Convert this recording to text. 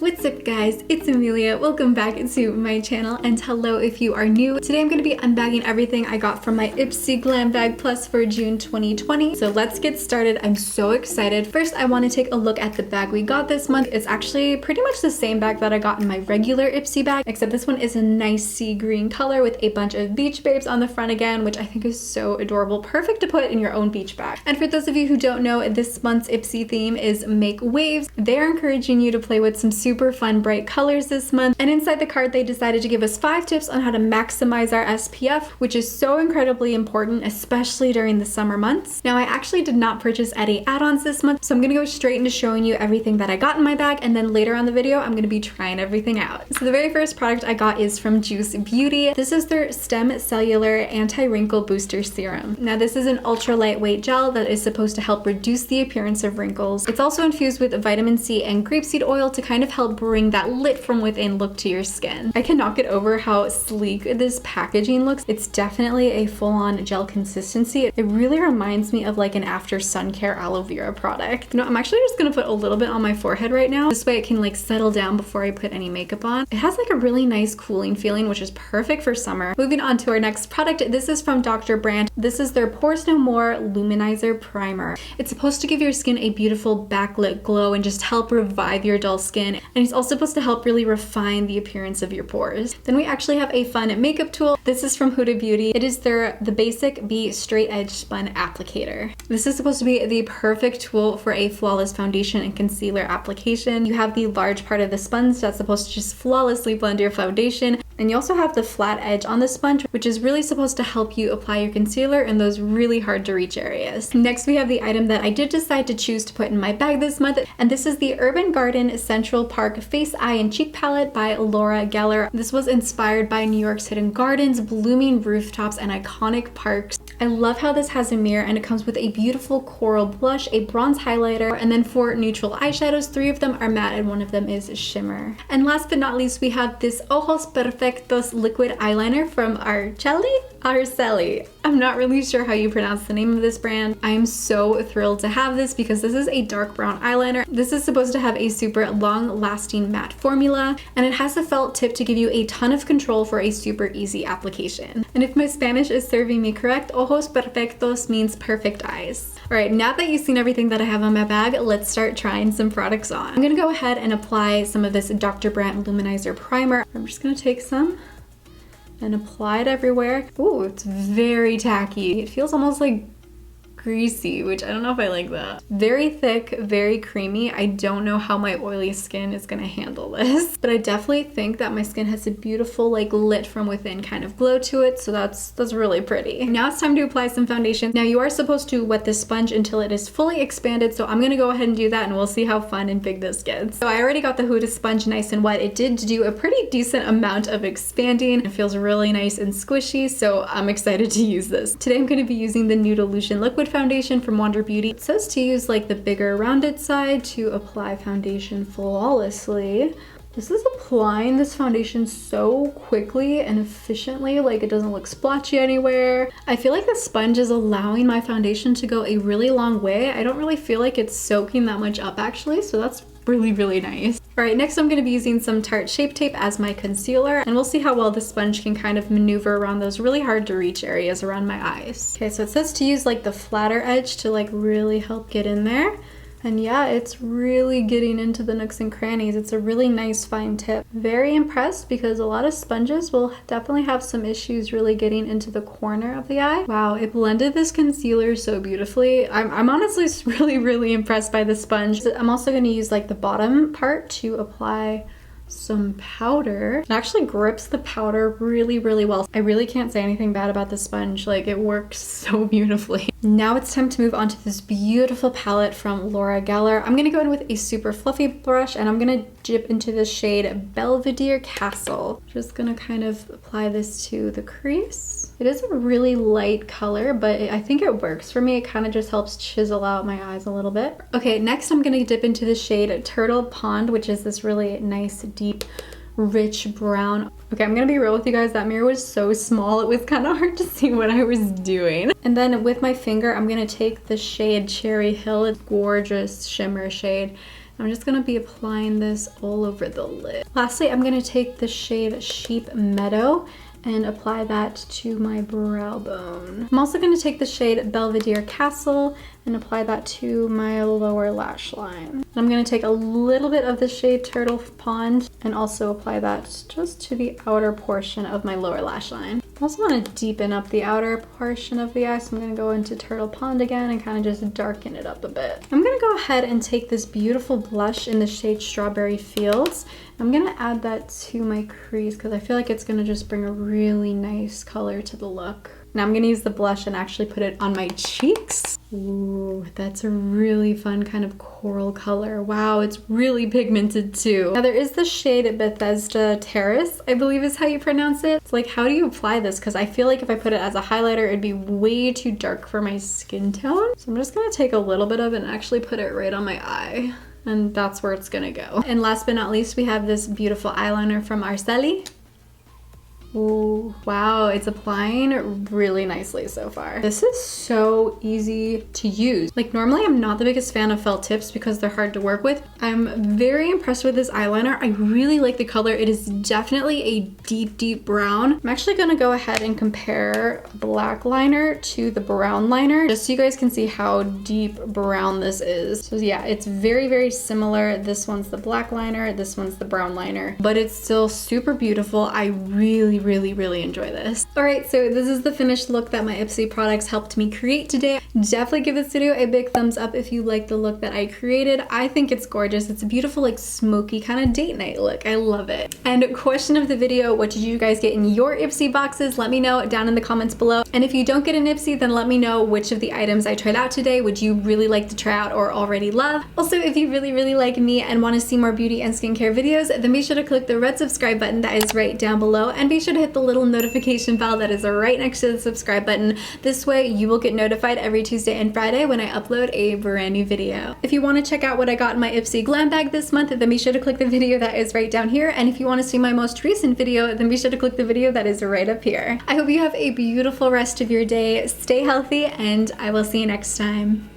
What's up guys, it's Amelia. Welcome back to my channel and hello if you are new. Today I'm going to be unbagging everything I got from my Ipsy Glam Bag Plus for June 2020. So let's get started. I'm so excited. First I want to take a look at the bag we got this month. It's actually pretty much the same bag that I got in my regular Ipsy bag, except this one is a nice sea green color with a bunch of beach babes on the front again, which I think is so adorable. Perfect to put in your own beach bag. And for those of you who don't know, this month's Ipsy theme is Make Waves. They're encouraging you to play with some super fun bright colors this month, and inside the card they decided to give us 5 tips on how to maximize our SPF, which is so incredibly important, especially during the summer months. Now I actually did not purchase any add-ons this month, so I'm gonna go straight into showing you everything that I got in my bag, and then later on the video I'm gonna be trying everything out. So the very first product I got is from Juice Beauty. This is their Stem Cellular Anti-Wrinkle Booster Serum. Now this is an ultra lightweight gel that is supposed to help reduce the appearance of wrinkles. It's also infused with vitamin C and grapeseed oil to kind of help bring that lit from within look to your skin. I cannot get over how sleek this packaging looks. It's definitely a full-on gel consistency. It really reminds me of like an after sun care aloe vera product. You know, I'm actually just gonna put a little bit on my forehead right now. This way it can like settle down before I put any makeup on. It has like a really nice cooling feeling, which is perfect for summer. Moving on to our next product. This is from Dr. Brandt. This is their Pores No More Luminizer Primer. It's supposed to give your skin a beautiful backlit glow and just help revive your dull skin. And it's also supposed to help really refine the appearance of your pores. Then we actually have a fun makeup tool. This is from Huda Beauty. It is the Basic Be Straight Edge Spun Applicator. This is supposed to be the perfect tool for a flawless foundation and concealer application. You have the large part of the sponge that's supposed to just flawlessly blend your foundation. And you also have the flat edge on the sponge, which is really supposed to help you apply your concealer in those really hard to reach areas. Next, we have the item that I did decide to choose to put in my bag this month, and this is the Urban Garden Central Park Face, Eye, and Cheek Palette by Laura Geller. This was inspired by New York's hidden gardens, blooming rooftops, and iconic parks. I love how this has a mirror, and it comes with a beautiful coral blush, a bronze highlighter, and then 4 neutral eyeshadows. 3 of them are matte and 1 of them is shimmer. And last but not least, we have this Ojos Perfectos liquid eyeliner from Arcelli. I'm not really sure how you pronounce the name of this brand. I am so thrilled to have this because this is a dark brown eyeliner. This is supposed to have a super long lasting matte formula, and it has a felt tip to give you a ton of control for a super easy application. And if my Spanish is serving me correct, Ojos Perfectos means perfect eyes. Alright, now that you've seen everything that I have in my bag, let's start trying some products on. I'm gonna go ahead and apply some of this Dr. Brandt Luminizer Primer. I'm just gonna take some and apply it everywhere. Ooh, it's very tacky. It feels almost like greasy, which I don't know if I like that. Very thick, very creamy. I don't know how my oily skin is gonna handle this, but I definitely think that my skin has a beautiful like lit from within kind of glow to it, so that's really pretty. Now it's time to apply some foundation. Now you are supposed to wet this sponge until it is fully expanded, so I'm gonna go ahead and do that and we'll see how fun and big this gets. So I already got the Huda sponge nice and wet. It did do a pretty decent amount of expanding. It feels really nice and squishy, so I'm excited to use this. Today I'm gonna be using the Nude Illusion Liquid Foundation from Wander Beauty. It says to use like the bigger rounded side to apply foundation flawlessly. This is applying this foundation so quickly and efficiently, like it doesn't look splotchy anywhere. I feel like the sponge is allowing my foundation to go a really long way. I don't really feel like it's soaking that much up actually, so that's really nice. Alright, next I'm going to be using some Tarte Shape Tape as my concealer, and we'll see how well the sponge can kind of maneuver around those really hard to reach areas around my eyes. Okay, so it says to use like the flatter edge to like really help get in there. And yeah, it's really getting into the nooks and crannies. It's a really nice fine tip. Very impressed because a lot of sponges will definitely have some issues really getting into the corner of the eye. Wow, it blended this concealer so beautifully. I'm honestly really impressed by the sponge. I'm also going to use like the bottom part to apply some powder. It actually grips the powder really well. I really can't say anything bad about the sponge. Like, it works so beautifully. Now it's time to move on to this beautiful palette from Laura Geller. I'm gonna go in with a super fluffy brush and I'm gonna dip into the shade Belvedere Castle. Just gonna kind of apply this to the crease. It is a really light color, but I think it works for me. It kind of just helps chisel out my eyes a little bit. Okay, next I'm gonna dip into the shade Turtle Pond, which is this really nice, deep, rich brown. Okay, I'm gonna be real with you guys. That mirror was so small, it was kind of hard to see what I was doing. And then with my finger, I'm gonna take the shade Cherry Hill. It's gorgeous shimmer shade. I'm just gonna be applying this all over the lid. Lastly, I'm gonna take the shade Sheep Meadow and apply that to my brow bone. I'm also going to take the shade Belvedere Castle and apply that to my lower lash line. I'm going to take a little bit of the shade Turtle Pond and also apply that just to the outer portion of my lower lash line. I also want to deepen up the outer portion of the eye, so I'm going to go into Turtle Pond again and kind of just darken it up a bit. I'm going to go ahead and take this beautiful blush in the shade Strawberry Fields. I'm going to add that to my crease because I feel like it's going to just bring a really nice color to the look. Now I'm gonna use the blush and actually put it on my cheeks. Ooh, that's a really fun kind of coral color. Wow, it's really pigmented too. Now there is the shade Bethesda Terrace, I believe is how you pronounce it. It's like, how do you apply this? Because I feel like if I put it as a highlighter, it'd be way too dark for my skin tone. So I'm just gonna take a little bit of it and actually put it right on my eye. And that's where it's gonna go. And last but not least, we have this beautiful eyeliner from Arceli. Ooh, wow, it's applying really nicely so far. This is so easy to use. Like normally I'm not the biggest fan of felt tips because they're hard to work with. I'm very impressed with this eyeliner. I really like the color. It is definitely a deep, deep brown. I'm actually gonna go ahead and compare black liner to the brown liner just so you guys can see how deep brown this is. So yeah, it's very, very similar. This one's the black liner, this one's the brown liner, but it's still super beautiful. I really enjoy this. All right, so this is the finished look that my Ipsy products helped me create today. Definitely give this video a big thumbs up if you like the look that I created. I think it's gorgeous. It's a beautiful, like smoky kind of date night look. I love it. And question of the video, what did you guys get in your Ipsy boxes? Let me know down in the comments below. And if you don't get an Ipsy, then let me know which of the items I tried out today would you really like to try out or already love. Also, if you really like me and want to see more beauty and skincare videos, then be sure to click the red subscribe button that is right down below, and be sure to hit the little notification bell that is right next to the subscribe button. This way you will get notified every Tuesday and Friday when I upload a brand new video. If you want to check out what I got in my Ipsy Glam Bag this month, then be sure to click the video that is right down here. And if you want to see my most recent video, then be sure to click the video that is right up here. I hope you have a beautiful rest of your day. Stay healthy, and I will see you next time.